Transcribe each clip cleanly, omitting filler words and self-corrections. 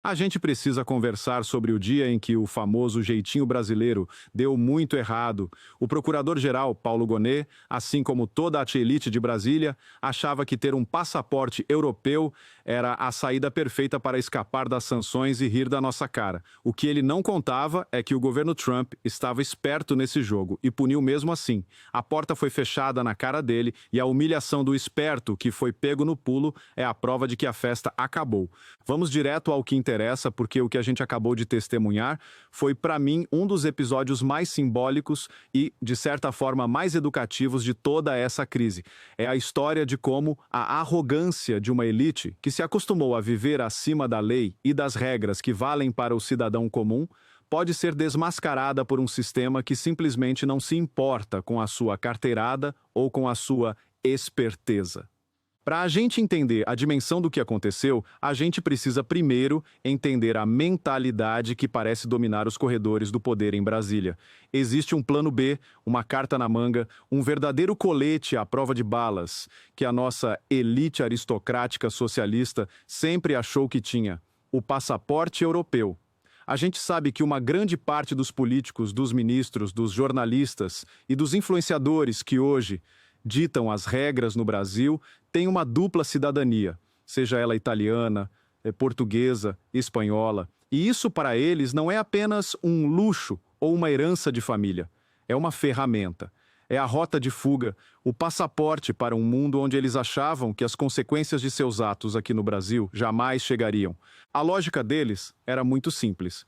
A gente precisa conversar sobre o dia em que o famoso jeitinho brasileiro deu muito errado. O procurador-geral, Paulo Gonet, assim como toda a elite de Brasília, achava que ter um passaporte europeu era a saída perfeita para escapar das sanções e rir da nossa cara. O que ele não contava é que o governo Trump estava esperto nesse jogo e puniu mesmo assim. A porta foi fechada na cara dele e a humilhação do esperto, que foi pego no pulo, é a prova de que a festa acabou. Vamos direto ao que interessa, porque o que a gente acabou de testemunhar foi, para mim, um dos episódios mais simbólicos e, de certa forma, mais educativos de toda essa crise. É a história de como a arrogância de uma elite que se acostumou a viver acima da lei e das regras que valem para o cidadão comum pode ser desmascarada por um sistema que simplesmente não se importa com a sua carteirada ou com a sua esperteza. Para a gente entender a dimensão do que aconteceu, a gente precisa primeiro entender a mentalidade que parece dominar os corredores do poder em Brasília. Existe um plano B, uma carta na manga, um verdadeiro colete à prova de balas, que a nossa elite aristocrática socialista sempre achou que tinha: o passaporte europeu. A gente sabe que uma grande parte dos políticos, dos ministros, dos jornalistas e dos influenciadores que hoje ditam as regras no Brasil têm uma dupla cidadania, seja ela italiana, portuguesa, espanhola. E isso para eles não é apenas um luxo ou uma herança de família, é uma ferramenta. É a rota de fuga, o passaporte para um mundo onde eles achavam que as consequências de seus atos aqui no Brasil jamais chegariam. A lógica deles era muito simples.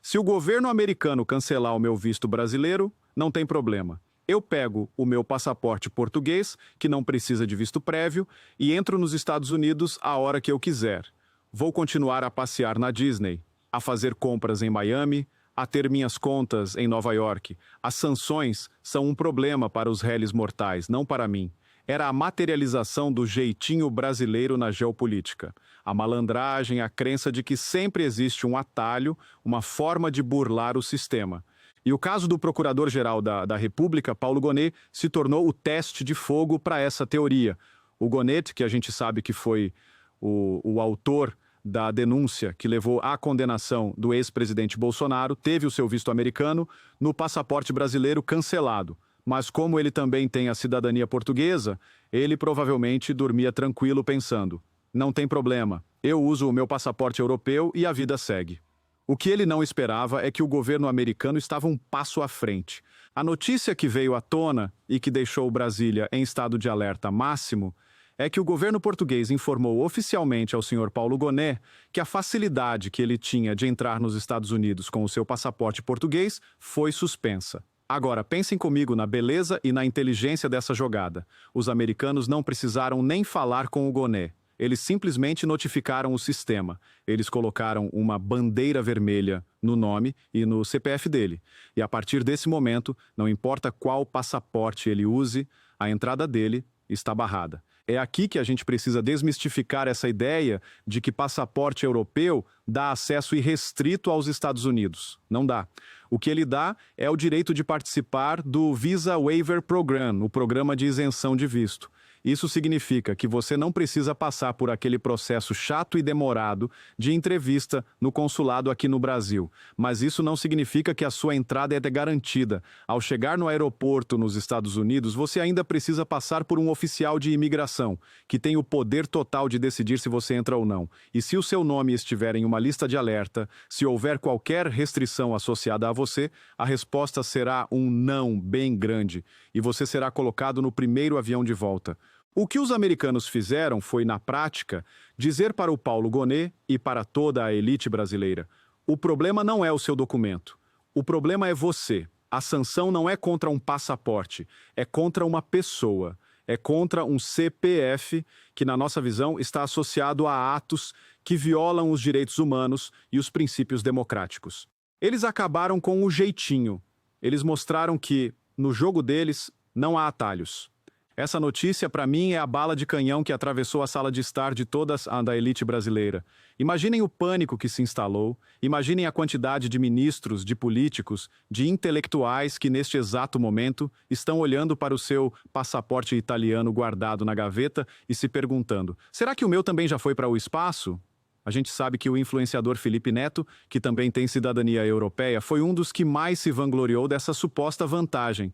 Se o governo americano cancelar o meu visto brasileiro, não tem problema. Eu pego o meu passaporte português, que não precisa de visto prévio, e entro nos Estados Unidos a hora que eu quiser. Vou continuar a passear na Disney, a fazer compras em Miami, a ter minhas contas em Nova York. As sanções são um problema para os réis mortais, não para mim. Era a materialização do jeitinho brasileiro na geopolítica. A malandragem, a crença de que sempre existe um atalho, uma forma de burlar o sistema. E o caso do Procurador-Geral da República, Paulo Gonet, se tornou o teste de fogo para essa teoria. O Gonet, que a gente sabe que foi o autor da denúncia que levou à condenação do ex-presidente Bolsonaro, teve o seu visto americano no passaporte brasileiro cancelado. Mas como ele também tem a cidadania portuguesa, ele provavelmente dormia tranquilo pensando: não tem problema, eu uso o meu passaporte europeu e a vida segue. O que ele não esperava é que o governo americano estava um passo à frente. A notícia que veio à tona e que deixou Brasília em estado de alerta máximo é que o governo português informou oficialmente ao senhor Paulo Gonet que a facilidade que ele tinha de entrar nos Estados Unidos com o seu passaporte português foi suspensa. Agora, pensem comigo na beleza e na inteligência dessa jogada. Os americanos não precisaram nem falar com o Gonet. Eles simplesmente notificaram o sistema. Eles colocaram uma bandeira vermelha no nome e no CPF dele. E a partir desse momento, não importa qual passaporte ele use, a entrada dele está barrada. É aqui que a gente precisa desmistificar essa ideia de que passaporte europeu dá acesso irrestrito aos Estados Unidos. Não dá. O que ele dá é o direito de participar do Visa Waiver Program, o programa de isenção de visto. Isso significa que você não precisa passar por aquele processo chato e demorado de entrevista no consulado aqui no Brasil. Mas isso não significa que a sua entrada é garantida. Ao chegar no aeroporto nos Estados Unidos, você ainda precisa passar por um oficial de imigração, que tem o poder total de decidir se você entra ou não. E se o seu nome estiver em uma lista de alerta, se houver qualquer restrição associada a você, a resposta será um não bem grande, e você será colocado no primeiro avião de volta. O que os americanos fizeram foi, na prática, dizer para o Paulo Gonet e para toda a elite brasileira: o problema não é o seu documento. O problema é você. A sanção não é contra um passaporte, é contra uma pessoa. É contra um CPF que, na nossa visão, está associado a atos que violam os direitos humanos e os princípios democráticos. Eles acabaram com o jeitinho. Eles mostraram que, no jogo deles, não há atalhos. Essa notícia, para mim, é a bala de canhão que atravessou a sala de estar de toda a da elite brasileira. Imaginem o pânico que se instalou, imaginem a quantidade de ministros, de políticos, de intelectuais que, neste exato momento, estão olhando para o seu passaporte italiano guardado na gaveta e se perguntando: será que o meu também já foi para o espaço? A gente sabe que o influenciador Felipe Neto, que também tem cidadania europeia, foi um dos que mais se vangloriou dessa suposta vantagem.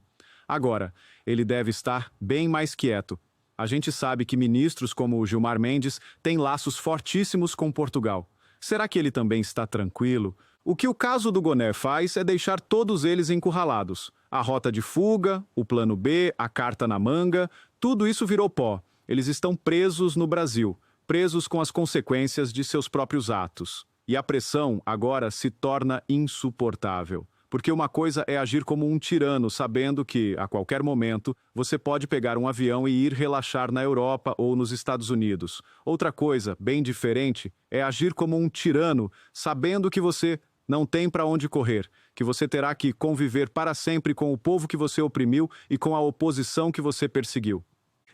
Agora, ele deve estar bem mais quieto. A gente sabe que ministros como o Gilmar Mendes têm laços fortíssimos com Portugal. Será que ele também está tranquilo? O que o caso do Goné faz é deixar todos eles encurralados. A rota de fuga, o plano B, a carta na manga, tudo isso virou pó. Eles estão presos no Brasil, presos com as consequências de seus próprios atos. E a pressão agora se torna insuportável. Porque uma coisa é agir como um tirano, sabendo que, a qualquer momento, você pode pegar um avião e ir relaxar na Europa ou nos Estados Unidos. Outra coisa, bem diferente, é agir como um tirano, sabendo que você não tem para onde correr, que você terá que conviver para sempre com o povo que você oprimiu e com a oposição que você perseguiu.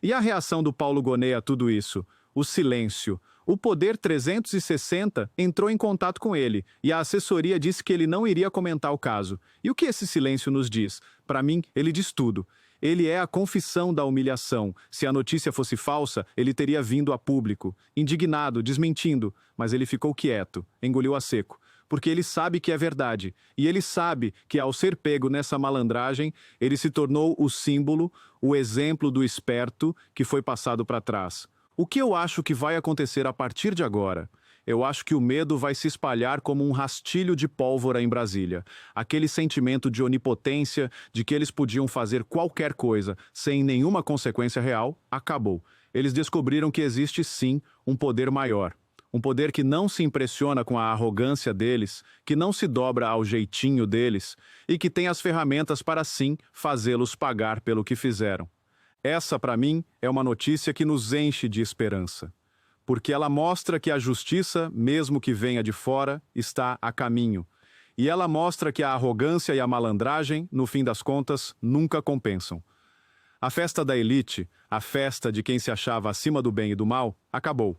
E a reação do Paulo Gonet a tudo isso? O silêncio. O Poder 360 entrou em contato com ele e a assessoria disse que ele não iria comentar o caso. E o que esse silêncio nos diz? Para mim, ele diz tudo. Ele é a confissão da humilhação. Se a notícia fosse falsa, ele teria vindo a público, indignado, desmentindo, mas ele ficou quieto, engoliu a seco. Porque ele sabe que é verdade, e ele sabe que ao ser pego nessa malandragem, ele se tornou o símbolo, o exemplo do esperto que foi passado para trás. O que eu acho que vai acontecer a partir de agora? Eu acho que o medo vai se espalhar como um rastilho de pólvora em Brasília. Aquele sentimento de onipotência, de que eles podiam fazer qualquer coisa sem nenhuma consequência real, acabou. Eles descobriram que existe sim um poder maior. Um poder que não se impressiona com a arrogância deles, que não se dobra ao jeitinho deles e que tem as ferramentas para sim fazê-los pagar pelo que fizeram. Essa, para mim, é uma notícia que nos enche de esperança, porque ela mostra que a justiça, mesmo que venha de fora, está a caminho. E ela mostra que a arrogância e a malandragem, no fim das contas, nunca compensam. A festa da elite, a festa de quem se achava acima do bem e do mal, acabou.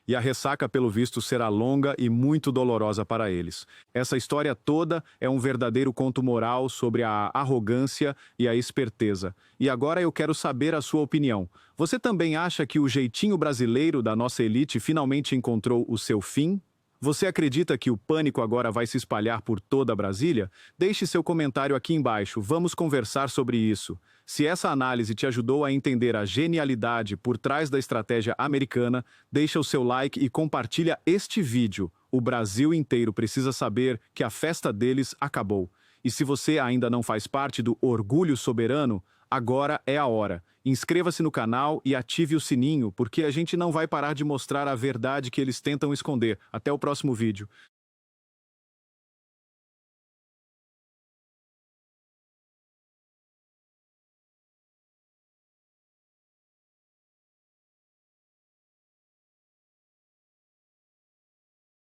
E a ressaca, pelo visto, será longa e muito dolorosa para eles. Essa história toda é um verdadeiro conto moral sobre a arrogância e a esperteza. E agora eu quero saber a sua opinião. Você também acha que o jeitinho brasileiro da nossa elite finalmente encontrou o seu fim? Você acredita que o pânico agora vai se espalhar por toda Brasília? Deixe seu comentário aqui embaixo, vamos conversar sobre isso. Se essa análise te ajudou a entender a genialidade por trás da estratégia americana, deixa o seu like e compartilha este vídeo. O Brasil inteiro precisa saber que a festa deles acabou. E se você ainda não faz parte do Orgulho Soberano, agora é a hora. Inscreva-se no canal e ative o sininho, porque a gente não vai parar de mostrar a verdade que eles tentam esconder. Até o próximo vídeo.